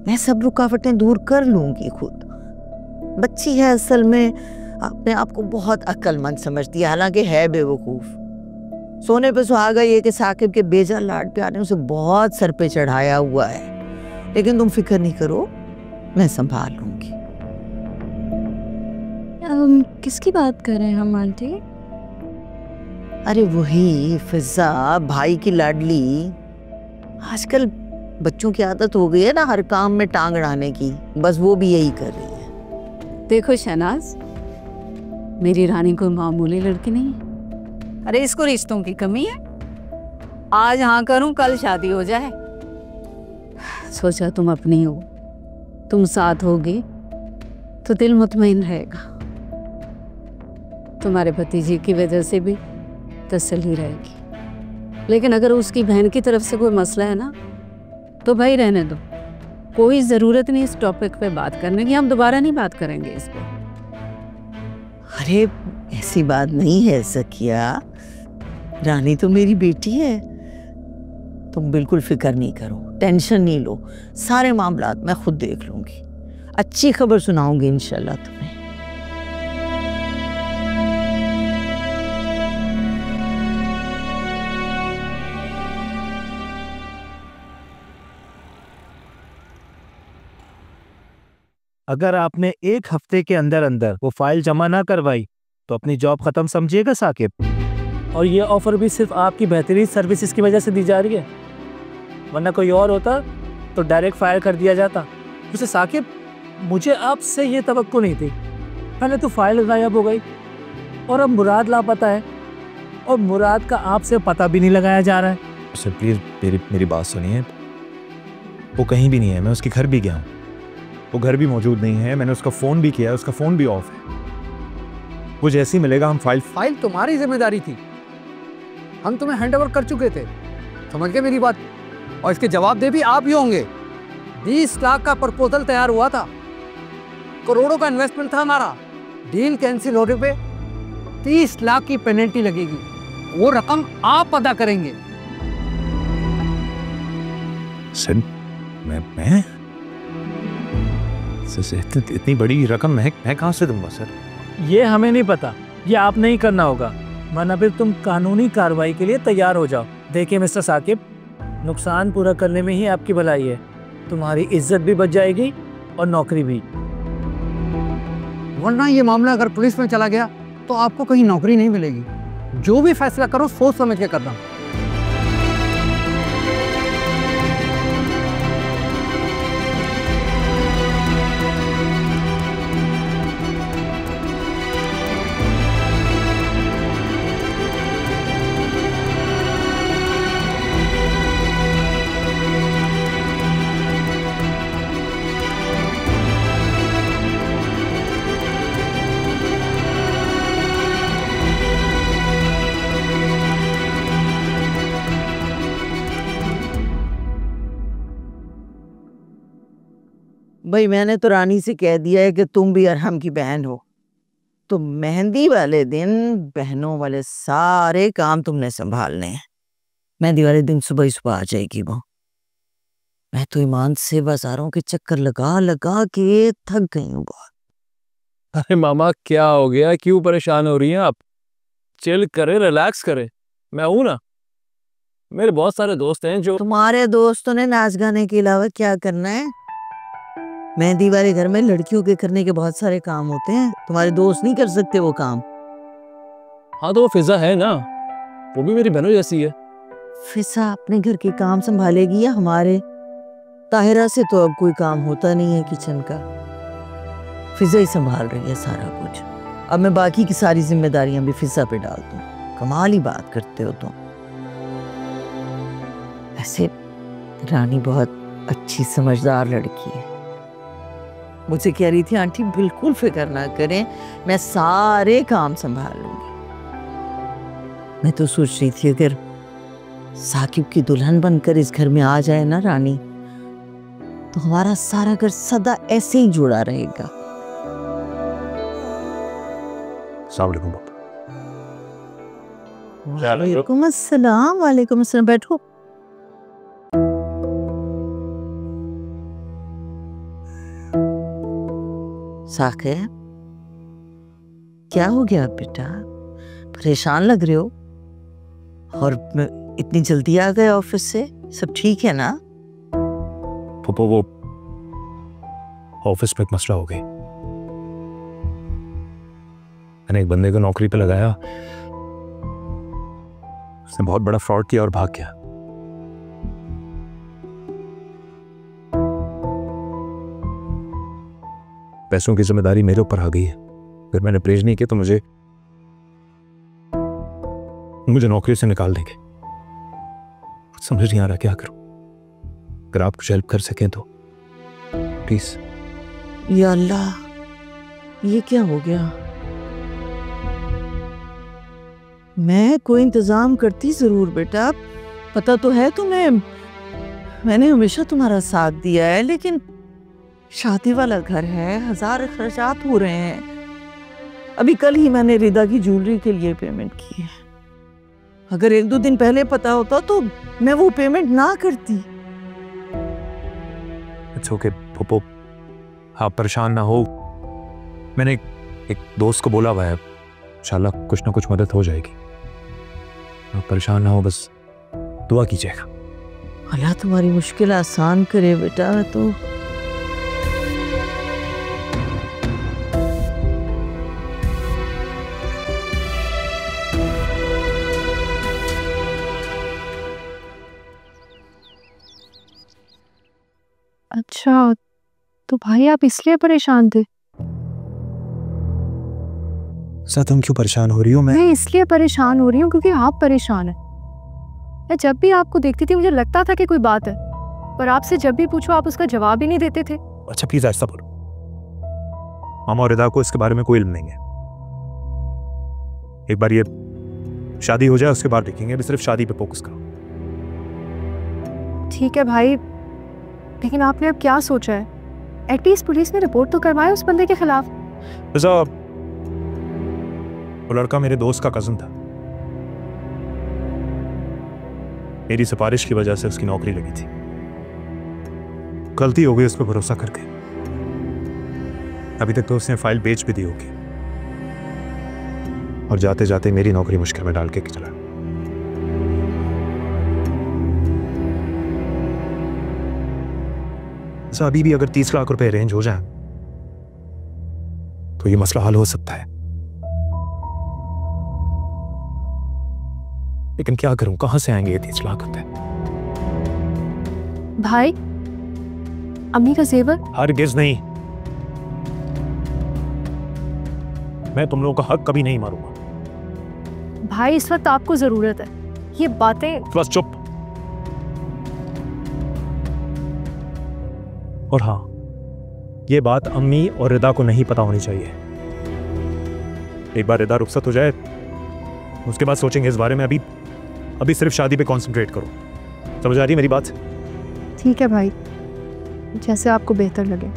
मैं सब रुकावटें दूर कर लूंगी खुद। बच्ची है असल में, अपने आप को बहुत अक्लमंद समझती है, हालांकि है बेवकूफ। सोने पे सुहागा ये कि साकिब के बेजा लाड प्यार ने उसे बहुत सर पे चढ़ाया हुआ है, लेकिन तुम फिक्र नहीं करो, मैं संभाल लूंगी। किसकी बात कर रहे हैं हम आंटी? अरे वही फिजा, भाई की लाडली। आजकल बच्चों की आदत हो गई है ना हर काम में टांग अड़ाने की, बस वो भी यही कर रही है। देखो शहनाज, मेरी रानी कोई मामूली लड़की नहीं है। अरे इसको रिश्तों की कमी है। आज हाँ करूं, कल शादी हो जाए। सोचा तुम अपनी हो, तुम साथ होगी तो दिल मुतमईन रहेगा। तुम्हारे भतीजी की वजह से भी तसल्ली रहेगी। लेकिन अगर उसकी बहन की तरफ से कोई मसला है ना, तो भाई रहने दो। कोई ज़रूरत नहीं इस टॉपिक पे बात करने की, हम दोबारा नहीं बात करेंगे इस पे। अरे ऐसी बात नहीं है सकिया, रानी तो मेरी बेटी है। तुम बिल्कुल फिक्र नहीं करो, टेंशन नहीं लो, सारे मामलात मैं खुद देख लूंगी। अच्छी खबर सुनाऊंगी इंशाल्लाह तुम्हें। अगर आपने एक हफ्ते के अंदर अंदर वो फाइल जमा ना करवाई तो अपनी जॉब खत्म समझिएगा साकिब। और ये ऑफर भी सिर्फ आपकी बेहतरीन सर्विसेज की वजह से दी जा रही है, वरना कोई और होता तो डायरेक्ट फायर कर दिया जाता। वैसे साकिब, मुझे आपसे ये तवक्को नहीं थी। पहले तो फाइल गायब हो गई और अब मुराद लापता है, और मुराद का आपसे पता भी नहीं लगाया जा रहा है। सर प्लीज मेरी बात सुनिए। वो कहीं भी नहीं है, मैं उसके घर भी गया हूँ, वो घर भी मौजूद नहीं है। मैंने उसका फ़ोन भी किया, उसका फ़ोन भी ऑफ है। वो जैसे ही मिलेगा हम फाइल तुम्हारी जिम्मेदारी थी, हम तुम्हें हैंड ओवर कर चुके थे, समझ गए मेरी बात? और इसके जवाबदेह भी आप ही होंगे। 20 लाख का प्रपोजल तैयार हुआ था, करोड़ों का इन्वेस्टमेंट था हमारा। डील कैंसिल होने पे 30 लाख की पेनल्टी लगेगी, वो रकम आप अदा करेंगे। सर मैं इतनी बड़ी रकम मैं कहाँ से दूंगा सर? ये हमें नहीं पता, ये आप नहीं करना होगा, वरना फिर तुम कानूनी कार्रवाई के लिए तैयार हो जाओ। देखिए मिस्टर साकिब, नुकसान पूरा करने में ही आपकी भलाई है। तुम्हारी इज्जत भी बच जाएगी और नौकरी भी। वरना ये मामला अगर पुलिस में चला गया तो आपको कहीं नौकरी नहीं मिलेगी। जो भी फैसला करो सोच समझ के करना। भाई मैंने तो रानी से कह दिया है कि तुम भी अरहम की बहन हो, तो मेहंदी वाले दिन बहनों वाले सारे काम तुमने संभालने हैं। मेहंदी वाले दिन सुबह ही सुबह आ जाएगी वो। मैं तो ईमान से बाजारों के चक्कर लगा लगा के थक गई हूँ बहुत। अरे मामा क्या हो गया, क्यों परेशान हो रही हैं आप? चिल करे, रिलैक्स करे, मैं हूं ना। मेरे बहुत सारे दोस्त हैं जो। तुम्हारे दोस्तों ने नाच गाने के अलावा क्या करना है? मेहंदी वाले घर में लड़कियों के करने के बहुत सारे काम होते हैं, तुम्हारे दोस्त नहीं कर सकते वो काम। हाँ तो वो फिजा है ना, वो भी मेरी बहनों जैसी है। फिजा अपने घर के काम संभालेगी या हमारे? ताहिरा से तो अब कोई काम होता नहीं है किचन का, फिजा ही संभाल रही है सारा कुछ। अब मैं बाकी की सारी जिम्मेदारियां भी फिजा पे डाल दूं। कमाल ही बात करते हो तुम। ऐसे रानी बहुत अच्छी समझदार लड़की है। मुझसे कह रही थी आंटी बिल्कुल फिक्र ना करें, मैं सारे काम संभाल लूंगी। मैं तो सोच रही थी अगर साकिब की दुल्हन बनकर इस घर में आ जाए ना रानी, तो हमारा सारा घर सदा ऐसे ही जुड़ा रहेगा। वालेकुम अस्सलाम। वालेकुम अस्सलाम, बैठो। साकिब, क्या हो गया बेटा? परेशान लग रहे हो। और इतनी जल्दी आ गए ऑफिस से? सब ठीक है ना? फूफो, वो ऑफिस में एक मसला हो गई। मैंने एक बंदे को नौकरी पे लगाया, उसने बहुत बड़ा फ्रॉड किया और भाग गया। पैसों की जिम्मेदारी मेरे ऊपर आ गई है। अगर मैंने परहेज नहीं किया तो मुझे नौकरी से निकाल देंगे। समझ नहीं आ रहा क्या करूं। अगर आप कुछ हेल्प कर सकें तो प्लीज। या अल्लाह, ये क्या हो गया? मैं कोई इंतजाम करती जरूर बेटा, पता तो है तुम्हें, मैंने हमेशा तुम्हारा साथ दिया है, लेकिन शादी वाला घर है, 1000 खर्चात हो रहे हैं। अभी कल ही मैंने रिदा की ज्वेलरी के लिए पेमेंट की है। अगर 1-2 दिन पहले पता होता तो मैं वो पेमेंट ना करती। इट्स ओके पप्पू, आप परेशान ना हो। मैंने एक दोस्त को बोला हुआ है, इंशाल्लाह कुछ ना कुछ मदद हो जाएगी। आप परेशान ना हो, बस दुआ कीजिएगा। अल्लाह तुम्हारी मुश्किल आसान करे बेटा। मैं तो अच्छा, तो भाई आप इसलिए परेशान थे? सर तुम क्यों परेशान हो रही हो? मैं इसलिए परेशान हो रही हूँ क्योंकि आप परेशान हैं। मैं जब भी आपको देखती थी मुझे लगता था कि कोई बात है, पर आपसे जब भी पूछो आप उसका जवाब ही नहीं देते थे। अच्छा प्लीज ऐसा बोलो। मामा और रिदा को इसके बारे में कोई इल्म नहीं है। एक बार ये शादी हो जाए उसके बाद देखेंगे। अभी सिर्फ शादी पे फोकस करो। ठीक है भाई, लेकिन आपने अब क्या सोचा है? एटलीस्ट पुलिस ने रिपोर्ट तो करवाया उस बंदे के खिलाफ। वो लड़का मेरे दोस्त का कजन था। मेरी सिफारिश की वजह से उसकी नौकरी लगी थी। गलती हो गई उस पर भरोसा करके। अभी तक तो उसने फाइल बेच भी दी होगी और जाते जाते मेरी नौकरी मुश्किल में डाल के चला। अभी भी अगर 30 लाख रुपए अरेंज हो जाए तो ये मसला हल हो सकता है। लेकिन क्या करूं, कहां से आएंगे ये 30 लाख रुपए? भाई, अम्मी का जेवर? हरगिज़ नहीं। मैं तुम लोगों का हक कभी नहीं मारूंगा। भाई इस वक्त आपको जरूरत है। ये बातें बस चुप। और हाँ, ये बात अम्मी और रिदा को नहीं पता होनी चाहिए। एक बार रिदा रुखसत हो जाए उसके बाद सोचेंगे इस बारे में। अभी सिर्फ शादी पे कंसंट्रेट करो। समझ आ रही है मेरी बात? ठीक है भाई, जैसे आपको बेहतर लगे।